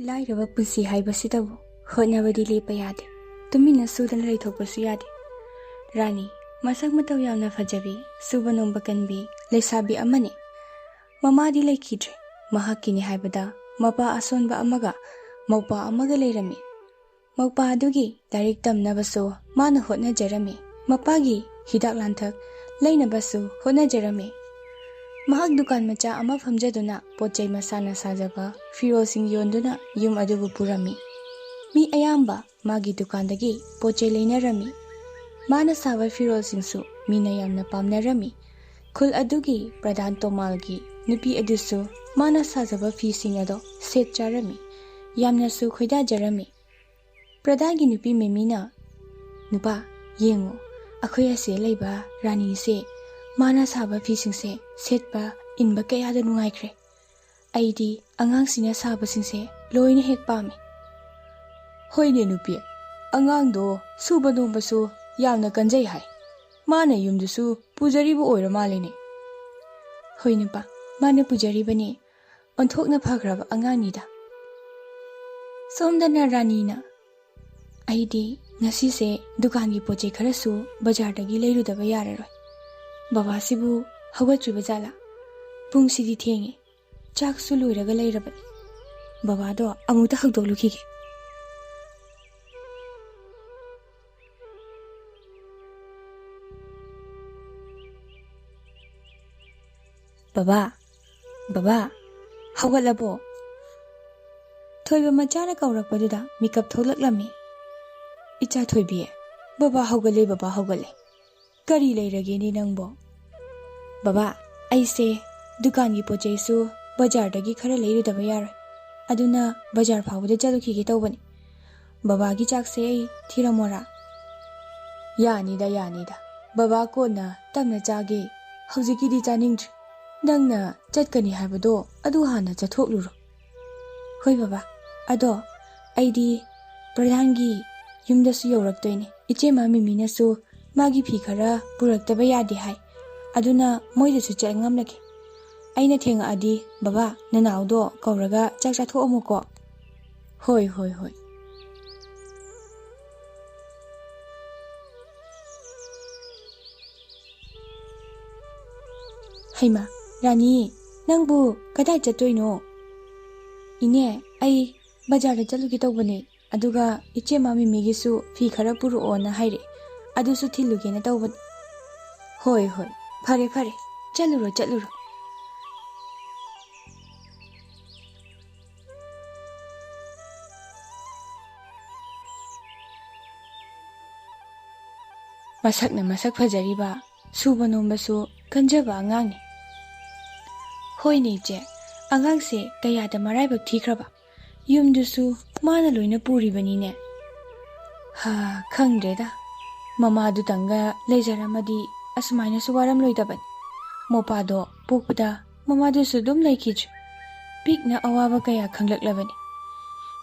लाइरबा पुंसी हाइबसिदबु होटनाबदि लेपा यादे तुमिना सुदन रैथोकपसु यादे रानी मसक मतौ यावना फजबी सुबा नोंबा कनबी लेसाबी अमने ममादि लेखिद्रे महाकिनि हाइबदा मपा असोनबा अमगा मौपा अमगा लेरमी मौपा अदुगी लाइरिक तमनबसु माना होटनाजरमी मपागी हिदाक लांथक लैनबसु होटनाजरमी महक दुकान मचा अमा फमजदुना पोचै मसाना साजबा फिरोसिंग योंदुना युम अदुबु पुरमी मी अयाम्बा मागी दुकानदगी पोचै लेनरमी माना सावा फिरोसिंगसु मीना यामना पामनरमी खुल अदुगी प्रधान तोमालगी नुपी अदुसु माना साजबा फीसिंग अदो सेट चारमी यामनासु खोइदाजरमी प्रधानगी नुपी मेमीना नुपा येंगो अखोय असे लेबा रानी से माना साबा फीसिंगसे सेटबा इनबा कयादा नुंगाइख्रे आइदी अंगांगसिना साबसिंगसे लोइना हेक पामे होइने नुपी अंगांगदो सुबा नोंबसु यामना कंजै हाय माना युमदुसु पुजरीबो ओइरा मालेने होइ नुपा माना पुजरीबने ओंथोकना फग्रबा अंगांगनिदा सोमदना रानीना आइदी नसीसे दुकानगी पोचे खरसु बाजारदगी लेरुदबा याररोय बाबा सिबु हवत्रिबा जाला पुंगसिदि थेंगे चाकसु लोइरगा लेरबनी बाबादो अमुता हगदोलुखिगे बाबा बाबा हवलबो थोइबा मचाना कौरकपदुदा मिकअप थोलक्लमी इचा थोइबिए बाबा हौगले करी लेरगेनी नंगबो बाबा ऐसे दुकान की पोचेसु बाजारदगी खरा लेरुदबा यार अदुना बाजार फावदे चलुखिगे तौबनी बाबा की चाकसे थिरमोरा यानीदा बाबा कोना तमना चागे हौजिकिदि चानिंग्र नंगना चटकनी हाबदो अदु हाना चथोकलुरो होय बाबा अदो आइदी प्रधानगी युमदसु यौरक्तोइने इचे मामी मीनासु मागी फी खरा पुरक्तबा यादे हाय अदुना मोइदसु चलंगमलगे आइना थेंगाअदि बाबा ननावदो कौरगा चाक चाथोअमुको होय हैमा रानी नंगबु कदाय चतोइनो इने आई बाजारदा चलुगे तौबने अदुगा इचे मामी मिगिसु फी खरा पुरुओना हाइरे अदुसु थिलुगेना तौबन होय फरे चलुरो मसक फजरीबा सुबा नोंबसु कंजबा अंगांगनी होइने इचे अंगांगसे कयादा मराइबक थीख्रबा युमदुसु माना लोइना पुरिबनीने हा खंग्रेदा ममादु तंगा लेजरमदी असुमाइनसु वारम लोइदबनी मोपादो पोकपदा ममादुसु दुम लेखिज पिकना अवाबा कया खंगलक्लबनी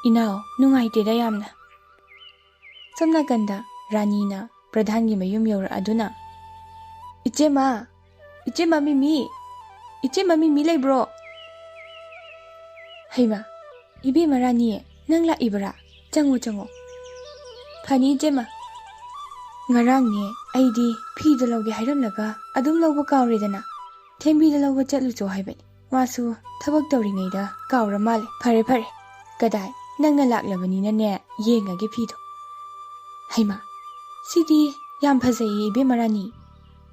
इनाव नुंगाइतेदा यामना समना कंदा रानीना प्रधानगी मयुम यौरा अदुना इचे मम्मी मी लेब्रो हैमा इबे मरानी नंग लाइबरा चंगो funny इचेमा ngarangni aidi phida lawge hairamlaga adum lawba kawredana thembida lawba chatlucho haibani masu thabak tawringeida kawra male fare kadai nangna laklabani ne yengage phido haima sidi yam phajai ibe marani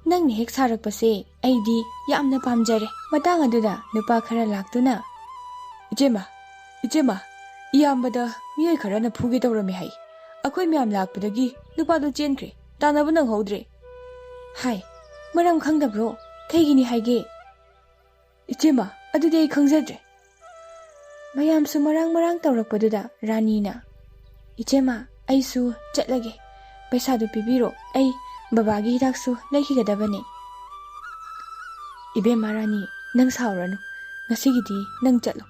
nangni hek sarakpase aidi yamna pamjare matang aduda nupa khara laktuna ichema iyambada miyoi khara na phuge tawrami hai akhoi myam lakpadagi nupa do chenkre तानब नंगहौद्रे हाय मरम खंगदब्रो कैगिनी हाइगे इचेमा अदुदे आई खंगजद्रे मयामसु मरांग तौरकपदुदा रानीना इचेमा आइसु चटलगे पैसादु पिबिरो आई बाबागी हिदाकसु लेखिगदबने इबेमा रानी नंग सावरनु ngasiगidi नंग चलो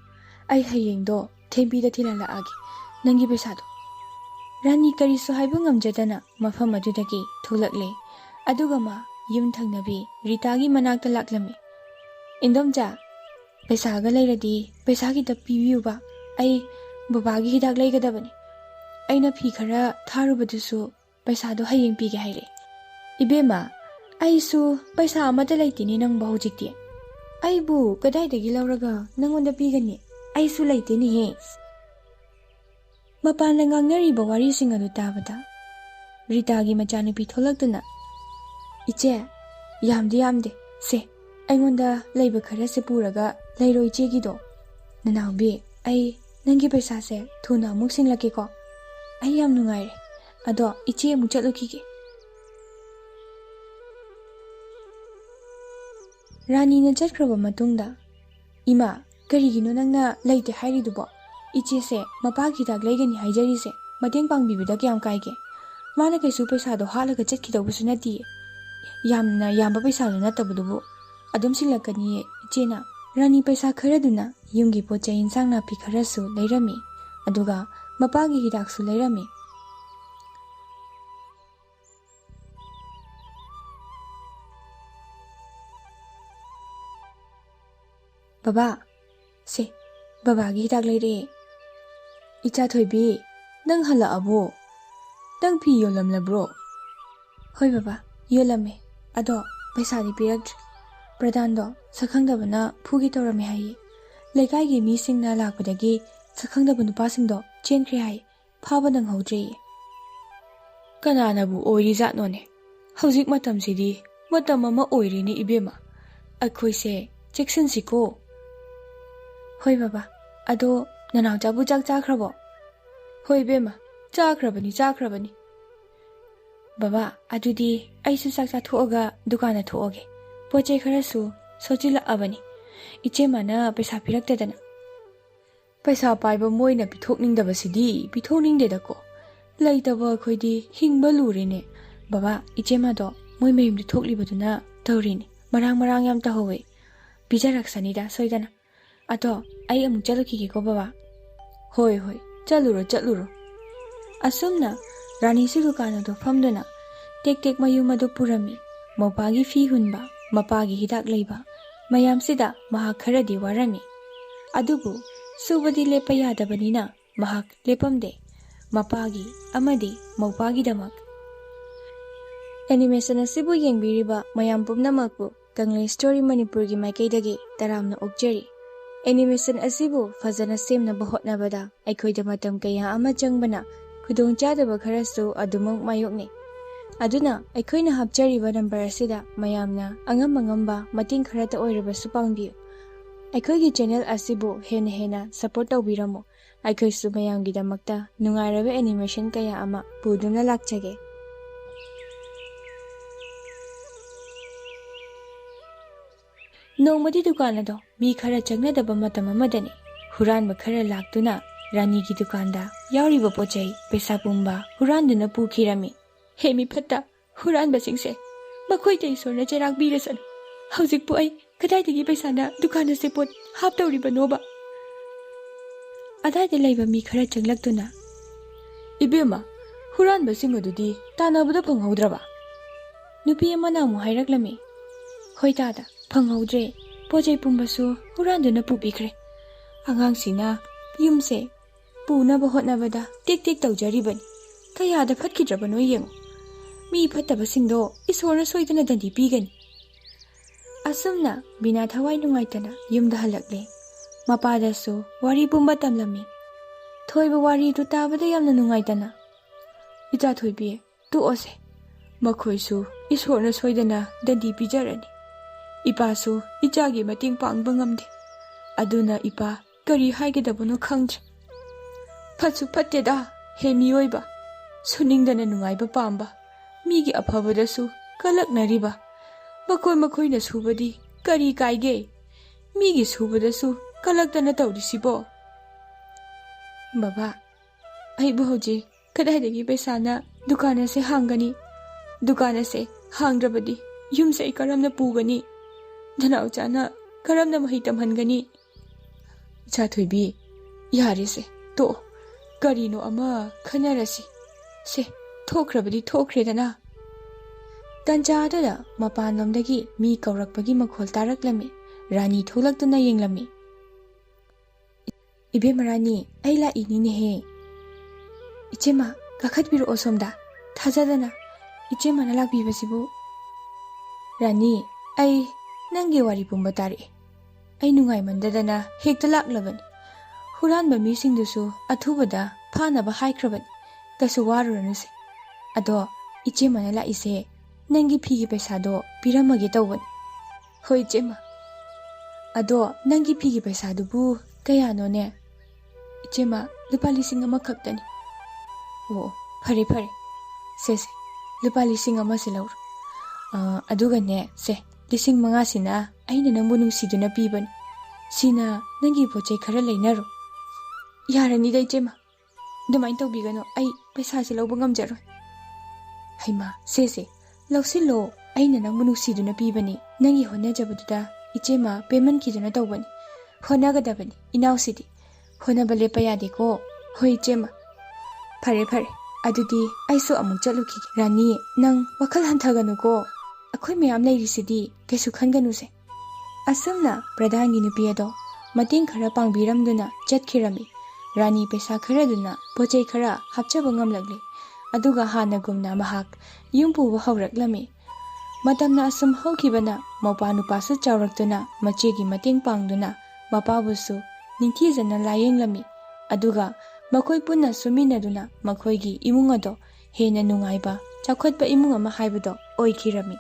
आई हयेंगदो थेंबीदा थिलालाआगे नंगी पैसादो रानी करीसु हाइबु ngamjadana mafam adudagi thulakle aduga ma yum thangnabi ritagi manakta laklami इंदोमजा पैसा लेरदी पैसा की पिबीबा ꯕꯕꯥꯒꯤ ꯍꯤꯗꯥꯛ ꯂꯩꯒꯗꯕꯅꯤ ꯑꯩꯅ ꯐꯤ ꯈꯔ ꯊꯥꯔꯨꯕꯗꯨꯁꯨ ꯄꯩꯁꯥꯗꯣ ꯍꯌꯦꯡ ꯄꯤꯒꯦ ꯍꯥꯏꯔꯛꯑꯦ ꯏꯕꯦꯝꯃ ꯑꯩꯁꯨ ꯄꯩꯁꯥ ꯑꯃꯠꯇ ꯂꯩꯇꯦꯅꯦ ꯅꯪꯕꯨ ꯍꯧꯖꯤꯛꯇꯤ ꯑꯩꯕꯨ ꯀꯗꯥꯏꯗꯒꯤ ꯂꯧꯔꯒ ꯅꯪꯉꯣꯟꯗ ꯄꯤꯒꯅꯤ ꯑꯩꯁꯨ ꯂꯩꯇꯦꯅꯦꯍꯦ ꯃꯄꯥꯟꯗ ꯉꯥꯡꯅꯔꯤꯕ ꯋꯥꯔꯤꯁꯤꯡ ꯑꯗꯨ ꯇꯥꯕꯗ ꯔꯤꯇꯥꯒꯤ ꯃꯆꯥꯅꯨꯄꯤ ꯊꯣꯛꯂꯛꯇꯨꯅ ꯏꯆꯦ ꯌꯥꯝꯗꯦ ꯁꯦ ꯑꯩꯉꯣꯟꯗ ꯂꯩꯕ ꯈꯔꯁꯦ ꯄꯨꯔꯒ ꯂꯩꯔꯣ ꯏꯆꯦꯒꯤꯗꯣ ꯅꯅꯥꯎꯕꯤ ꯑꯩ ꯅꯪꯒꯤ ꯄꯩꯁꯥꯁꯦ ꯊꯨꯅ ꯑꯃꯨꯛ ꯁꯤꯡꯂꯛꯀꯦꯀꯣ ꯑꯩ ꯌꯥꯝ ꯅꯨꯡꯉꯥꯏꯔꯦ ꯑꯗꯣ ꯏꯆꯦ ꯑꯃꯨꯛ ꯆꯠꯂꯨꯈꯤꯒꯦ ꯔꯥꯅꯤꯅ ꯆꯠꯈ꯭ꯔꯕ ꯃꯇꯨꯡꯗ ꯏꯃꯥ ꯀꯔꯤꯒꯤꯅꯣ ꯅꯪꯅ ꯂꯩꯇꯦ ꯍꯥꯏꯔꯤꯗꯨꯕꯣ ꯏꯆꯦꯁꯦ ꯃꯄꯥꯒꯤ ꯍꯤꯗꯥꯛ ꯂꯩꯒꯅꯤ ꯍꯥꯏꯖꯔꯤꯁꯦ ꯃꯇꯦꯡ ꯄꯥꯡꯕꯤꯕꯗ ꯀꯌꯥꯝ ꯀꯥꯏꯒꯦ ꯃꯥꯅ ꯀꯩꯁꯨ ꯄꯩꯁꯥꯗꯣ ꯍꯥꯠꯂꯒ ꯆꯠꯈꯤꯗꯧꯕꯁꯨ ꯅꯠꯇꯤꯌꯦ ꯌꯥꯝꯅ ꯌꯥꯝꯕ ꯄꯩꯁꯥꯗꯣ ꯅꯠꯇꯕꯗꯨꯕꯨ ꯑꯗꯨꯝ ꯁꯤꯡꯂꯛꯀꯅꯤꯌꯦ ꯏꯆꯦꯅ ꯔꯥꯅꯤ ꯄꯩꯁꯥ ꯈꯔꯗꯨꯅ ꯌꯨꯝꯒꯤ ꯄꯣꯠꯆꯩ ꯏꯟꯁꯥꯡ ꯅꯥꯄꯤ ꯈꯔꯁꯨ ꯂꯩꯔꯝꯃꯤ ꯑꯗꯨꯒ ꯃꯄꯥꯒꯤ ꯍꯤꯗꯥꯛꯁꯨ ꯂꯩꯔꯝꯃꯤ ꯕꯕꯥ ꯁꯦ ꯕꯕꯥꯒꯤ ꯍꯤꯗꯥꯛ ꯂꯩꯔꯛꯑꯦ ꯏꯆꯥ ꯊꯣꯏꯕꯤ ꯅꯪ ꯍꯜꯂꯛꯑꯕꯣ ꯅꯪ ꯐꯤ ꯌꯣꯜꯂꯝꯂꯕ꯭ꯔꯣ ꯍꯣꯏ ꯕꯕꯥ ꯌꯣꯜꯂꯝꯃꯦ ꯑꯗꯣ ꯄꯩꯁꯥꯗꯤ ꯄꯤꯔꯛꯇ꯭ꯔꯤ ꯄ꯭ꯔꯙꯥꯟꯗꯣ ꯁꯛꯈꯪꯗꯕꯅ ꯐꯨꯒꯤ ꯇꯧꯔꯝꯃꯦ ꯍꯥꯏꯌꯦ ꯂꯩꯀꯥꯏꯒꯤ ꯃꯤꯁꯤꯡꯅ ꯂꯥꯛꯄꯗꯒꯤ ꯁꯛꯈꯪꯗꯕ ꯅꯨꯄꯥꯁꯤꯡꯗꯣ ꯆꯦꯟꯈ꯭ꯔꯦ ꯍꯥꯏ ꯐꯥꯕ ꯅꯪꯍꯧꯗ꯭ꯔꯦꯌꯦ ꯀꯅꯥꯅꯕꯨ ꯑꯣꯏꯔꯤꯖꯥꯠꯅꯣꯅꯦ ꯍꯧꯖꯤꯛ ꯃꯇꯝꯁꯤꯗꯤ ꯃꯇꯝ ꯑꯃ ꯑꯣꯏꯔꯤꯅꯤ ꯏꯕꯦꯝꯃ ꯑꯩꯈꯣꯏꯁꯦ ꯆꯦꯛꯁꯤꯟꯁꯤꯀꯣ ꯍꯣꯏ ꯕꯕꯥ ꯑꯗꯣ ꯅꯅꯥꯎꯆꯥꯕꯨ ꯆꯥꯛ ꯆꯥꯈ꯭ꯔꯕꯣ ꯍꯣꯏ ꯏꯕꯦꯝꯃ ꯆꯥꯈ꯭ꯔꯕꯅꯤ ꯕꯕꯥ ꯑꯗꯨꯗꯤ ꯑꯩꯁꯨ ꯆꯥꯛ ꯆꯥꯊꯣꯛꯑꯒ ꯗꯨꯀꯥꯟꯗ ꯊꯣꯛꯑꯒꯦ ꯄꯣꯠ ꯆꯩ ꯈꯔꯁꯨ ꯁꯣꯠꯆꯤꯜꯂꯛꯑꯕꯅꯤ ꯏꯆꯦꯃꯅ ꯄꯩꯁꯥ ꯄꯤꯔꯛꯇꯗꯅ ꯄꯩꯁꯥ ꯄꯥꯏꯕ ꯃꯣꯏꯅ ꯄꯤꯊꯣꯛꯅꯤꯡꯗꯕꯁꯤꯗꯤ ꯄꯤꯊꯣꯛꯅꯤꯡꯗꯦꯗꯀꯣ ꯂꯩꯇꯕ ꯑꯩꯈꯣꯏꯗꯤ ꯍꯤꯡꯕ ꯂꯨꯔꯦꯅꯦ ꯕꯕꯥ ꯏꯆꯦꯃꯗꯣ ꯃꯣꯏ ꯃꯌꯨꯝꯗ ꯊꯣꯛꯂꯤꯕꯗꯨꯅ ꯇꯧꯔꯤꯅꯤ ꯃꯔꯥꯡ ꯌꯥꯝ ꯇꯧꯍꯧꯋꯦ ꯄꯤꯖꯔꯛꯁꯅꯤꯗ ꯁꯣꯏꯗꯅ ꯑꯗꯣ ꯑꯩ ꯑꯃꯨꯛ ꯆꯠꯂꯨꯈꯤꯒꯦꯀꯣ ꯕꯕꯥ ꯍꯣꯏ ꯆꯠꯂꯨꯔꯣ ꯑꯁꯨꯝꯅ ꯔꯥꯅꯤꯁꯨ ꯗꯨꯀꯥꯟ ꯑꯗꯨ ꯐꯝꯗꯨꯅ ꯇꯦꯛ ꯃꯌꯨꯝ ꯑꯗꯨ ꯄꯨꯔꯝꯃꯤ ꯃꯧꯄꯥꯒꯤ ꯐꯤ ꯍꯨꯟꯕ ꯃꯄꯥꯒꯤ ꯍꯤꯗꯥꯛ ꯂꯩꯕ ꯃꯌꯥꯝꯁꯤꯗ ꯃꯍꯥꯛ ꯈꯔꯗꯤ ꯋꯥꯔꯝꯃꯤ ꯑꯗꯨꯕꯨ ꯁꯨꯕꯗꯤ ꯂꯦꯞꯄ ꯌꯥꯗꯕꯅꯤꯅ ꯃꯍꯥꯛ ꯂꯦꯞꯄꯝꯗꯦ ꯃꯄꯥꯒꯤ ꯑꯃꯗꯤ ꯃꯧꯄꯥꯒꯤꯗꯃꯛ ꯑꯦꯅꯤꯃꯦꯁꯟ ꯑꯁꯤꯕꯨ ꯌꯦꯡꯕꯤꯔꯤꯕ ꯃꯌꯥꯝ ꯄꯨꯝꯅꯃꯛꯄꯨ ꯀꯪꯂꯩ ꯁ꯭ꯇꯣꯔꯤ ꯃꯅꯤꯄꯨꯔꯒꯤ ꯃꯥꯏꯀꯩꯗꯒꯤ ꯇꯔꯥꯝꯅ ꯑꯣꯛꯆꯔꯤ ꯑꯦꯅꯤꯃꯦꯁꯟ ꯑꯁꯤꯕꯨ ꯐꯖꯅ ꯁꯦꯝꯅꯕ ꯍꯣꯠꯅꯕꯗ ꯑꯩꯈꯣꯏꯗ ꯃꯇꯝ ꯀꯌꯥ ꯑꯃ ꯆꯪꯕꯅ ꯈꯨꯗꯣꯡꯆꯥꯗꯕ ꯈꯔꯁꯨ ꯑꯗꯨꯃꯛ ꯃꯥꯌꯣꯛꯅꯩ ꯑꯗꯨꯅ ꯑꯩꯈꯣꯏꯅ ꯍꯥꯞꯆꯔꯤꯕ ꯅꯝꯕꯔ ꯑꯁꯤꯗ ꯃꯌꯥꯝꯅ ꯑꯉꯝꯕ ꯃꯇꯦꯡ ꯈꯔꯇ ꯑꯣꯏꯔꯕꯁꯨ ꯄꯥꯡꯕꯤꯌꯨ ꯑꯩꯈꯣꯏꯒꯤ ꯆꯦꯅꯦꯜ ꯑꯁꯤꯕꯨ ꯍꯦꯟꯅ ꯁꯄꯣꯔꯠ ꯇꯧꯕꯤꯔꯝꯃꯨ ꯑꯩꯈꯣꯏꯁꯨ ꯃꯌꯥꯝꯒꯤꯗꯃꯛꯇ ꯅꯨꯡꯉꯥꯏꯔꯕ ꯑꯦꯅꯤꯃꯦꯁꯟ ꯀꯌꯥ ꯑꯃ ꯄꯨꯗꯨꯅ ꯂꯥꯛꯆꯒꯦ ꯅꯣꯡꯃꯗꯤ ꯗꯨꯀꯥꯟ ꯑꯗꯣ ꯃꯤ ꯈꯔ ꯆꯪꯅꯗꯕ ꯃꯇꯝ ꯑꯃꯗꯅꯤ ꯍꯨꯔꯥꯟꯕ ꯈꯔ ꯂꯥꯛꯇꯨꯅ ꯔꯥꯅꯤꯒꯤ ꯗꯨꯀꯥꯟꯗ ꯌꯥꯎꯔꯤꯕ ꯄꯣꯠꯆꯩ ꯄꯩꯁా ꯄꯨꯝꯕ ꯍꯨꯔꯥꯟꯗꯨꯅ ꯄꯨꯈꯤꯔꯝꯃꯤ ꯍꯦ ꯃꯤ ꯐꯠꯇ ꯍꯨꯔꯥꯟꯕꯁꯤꯡꯁꯦ ꯃꯈꯣꯏꯗ ꯏꯁꯣꯔꯅ ꯆꯩꯔꯥꯛ ꯄꯤꯔꯁꯅꯨ ꯍꯧꯖꯤꯛꯄꯨ ꯑꯩ ꯀꯗꯥꯏꯗꯒꯤ ꯄꯩꯁꯥꯅ ꯗꯨꯀꯥꯟ ꯑꯁꯤ ꯄꯣꯠ ꯍꯥꯞꯇꯧꯔꯤꯕꯅꯣꯕ ꯑꯗꯥꯏꯗ ꯂꯩꯕ ꯃꯤ ꯈꯔ ꯆꯪꯂꯛꯇꯨꯅ ꯏꯕꯦꯝꯃ ꯍꯨꯔꯥꯟꯕꯁꯤꯡ ꯑꯗꯨꯗꯤ ꯇꯥꯟꯅꯕꯗ ꯐꯪꯍꯧꯗ꯭ꯔꯕ ꯅꯨꯄꯤ ꯑꯃꯅ ꯑꯃꯨꯛ ꯍꯥꯏꯔꯛꯂꯝꯃꯤ ꯍꯣꯏ ꯇꯥꯗ ꯐꯪꯍꯧꯗ꯭ꯔꯦ ꯄꯣꯠꯆꯩ ꯄꯨꯝꯕꯁꯨ ꯍꯨꯔꯥꯟꯗꯨꯅ ꯄꯨꯕꯤꯈ꯭ꯔꯦ ꯑꯉꯥꯡꯁꯤꯅ ꯌꯨꯝꯁꯦ ꯄꯨꯅꯕ ꯍꯣꯠꯅꯕꯗ ꯇꯦꯛ ꯇꯧꯖꯔꯤꯕꯅꯤ ꯀꯌꯥꯗ ꯐꯠꯈꯤꯗ꯭ꯔꯕꯅꯣ ꯌꯦꯡꯉꯨ ꯃꯤ ꯐꯠꯇꯕꯁꯤꯡꯗꯣ ꯏꯁꯣꯔꯅ ꯁꯣꯏꯗꯅ ꯗꯟꯗꯤ ꯄꯤꯒꯅꯤ ꯑꯁꯨꯝꯅ ꯕꯤꯅꯥ ꯊꯋꯥꯏ ꯅꯨꯡꯉꯥꯏꯇꯅ ꯌꯨꯝꯗ ꯍꯜꯂꯛꯂꯦ ꯃꯄꯥꯗꯁꯨ ꯋꯥꯔꯤ ꯄꯨꯝꯕ ꯇꯝꯂꯝꯃꯤ ꯊꯣꯏꯕ ꯋꯥꯔꯤꯗꯨ ꯇꯥꯕꯗ ꯌꯥꯝꯅ ꯅꯨꯡꯉꯥꯏꯇꯅ ꯏꯆꯥ ꯊꯣꯏꯕꯤ ꯇꯣꯛꯑꯁꯦ ꯃꯈꯣꯏꯁꯨ ꯏꯁꯣꯔꯅ ꯁꯣꯏꯗꯅ ꯗꯟꯗꯤ ꯄꯤꯖꯔꯅꯤ ꯏꯄꯥꯁꯨ ꯏꯆꯥꯒꯤ ꯃꯇꯦꯡ ꯄꯥꯡꯕ ꯉꯝꯗꯦ ꯑꯗꯨꯅ ꯏꯄꯥ ꯀꯔꯤ ꯍꯥꯏꯒꯗꯕꯅꯣ ꯈꯪꯗ꯭ꯔꯦ ꯐꯠꯁꯨ ꯐꯠꯇꯦꯗ ꯍꯦ ꯃꯤꯑꯣꯏꯕ ꯁꯨꯅꯤꯡꯗꯅ ꯅꯨꯡꯉꯥꯏꯕ ꯄꯥꯝꯕ ꯃꯤꯒꯤ ꯑꯐꯕꯗꯁꯨ ꯀꯂꯛꯅꯔꯤꯕ ꯃꯈꯣꯏꯅ ꯁꯨꯕꯗꯤ ꯀꯔꯤ ꯀꯥꯏꯒꯦ ꯃꯤꯒꯤ ꯁꯨꯕꯗꯁꯨ ꯀꯂꯛꯇꯅ ꯇꯧꯔꯤꯁꯤꯕꯣ ꯕꯕꯥ ꯑꯩꯕꯨ ꯍꯧꯖꯤꯛ ꯀꯗꯥꯏꯗꯒꯤ ꯄꯩꯁꯥꯅ ꯗꯨꯀꯥꯟ ꯑꯁꯦ ꯍꯥꯡꯒꯅꯤ ꯗꯨꯀꯥꯟ ꯑꯁꯦ ꯍꯥꯡꯗ꯭ꯔꯕꯗꯤ ꯌꯨꯝꯁꯦ ꯑꯩ ꯀꯔꯝꯅ ꯄꯨꯒꯅꯤ ꯅꯅꯥꯎꯆꯥꯅ ꯀꯔꯝꯅ ꯃꯍꯩ ꯇꯝꯍꯟꯒꯅꯤ ꯏꯆꯥ ꯊꯣꯏꯕꯤ ꯌꯥꯔꯦꯁꯦ ꯇꯣꯛꯑꯣ ꯀꯔꯤꯅꯣ ꯑꯃ ꯈꯟꯅꯔꯁꯤ ꯁꯦ ꯊꯣꯛꯈ꯭ꯔꯕꯗꯤ ꯊꯣꯛꯈ꯭ꯔꯦꯗꯅ ꯇꯟꯖꯥ ꯑꯗꯨꯗ ꯃꯄꯥꯟꯂꯣꯝꯗꯒꯤ ꯃꯤ ꯀꯧꯔꯛꯄꯒꯤ ꯃꯈꯣꯜ ꯇꯥꯔꯛꯂꯝꯃꯤ ꯔꯥꯅꯤ ꯊꯣꯛꯂꯛꯇꯨꯅ ꯌꯦꯡꯂꯝꯃꯤ Ibema Rani, ai laꯛꯏꯅꯤꯅꯦꯍꯦ. Ichema, kakhatpiroo somda. Thajadana, Ichema na lakbibasibu. Rani, ai nangi wari pumba tari. Ai nungaimandadana hekta laklabani. Huranba misingdusu athubada phanaba haikrabani. Kasu warurunuse. Ado, Ichema na laise, nangi phigi paisado piramage tawbani. Hoi Ichema. Ado, nangi phigi paisadubu kayano ne? Ichema, lupa lising ama khaktani. Oh, phare phare. Se, lupa lising ama silaur. Aduga ne, se, lising mga sina, aina nangbu nungsiduna pibani. Sina, nangi poche khara lainaro. Yarani da Ichema. Dumain tawbigano, ai paisa silauba ngamjaro. Haima, se, lausilo, aina nangbu nungsiduna pibani. Nangi hona jabaduda, Ichema payment kiduna tawbani. Hona gadabani, inaw sidi. Hona bale payade ko, hoi Ichema. Phare, adudi aiso amuk chaluki. Rani, nang wakal hantaganu ko. Akhoi mayam lairisidi kaisu khanganuse. Asumna pradhangi nupi ado mating khara pangbiramduna chatkirami. Rani paisa kharaduna pochai khara hapchaba ngamlagli. Aduga hanagumna mahak yum puba hawraklami. Matamna asum hawkibana maupa nupasu chawraktuna machegi mating pangduna mapabusu ningthizana layenglami. Aduga makhoi punna suminaduna makhoigi imung ado hena nungaiba chakhotpa imung ama haibado oikhirami.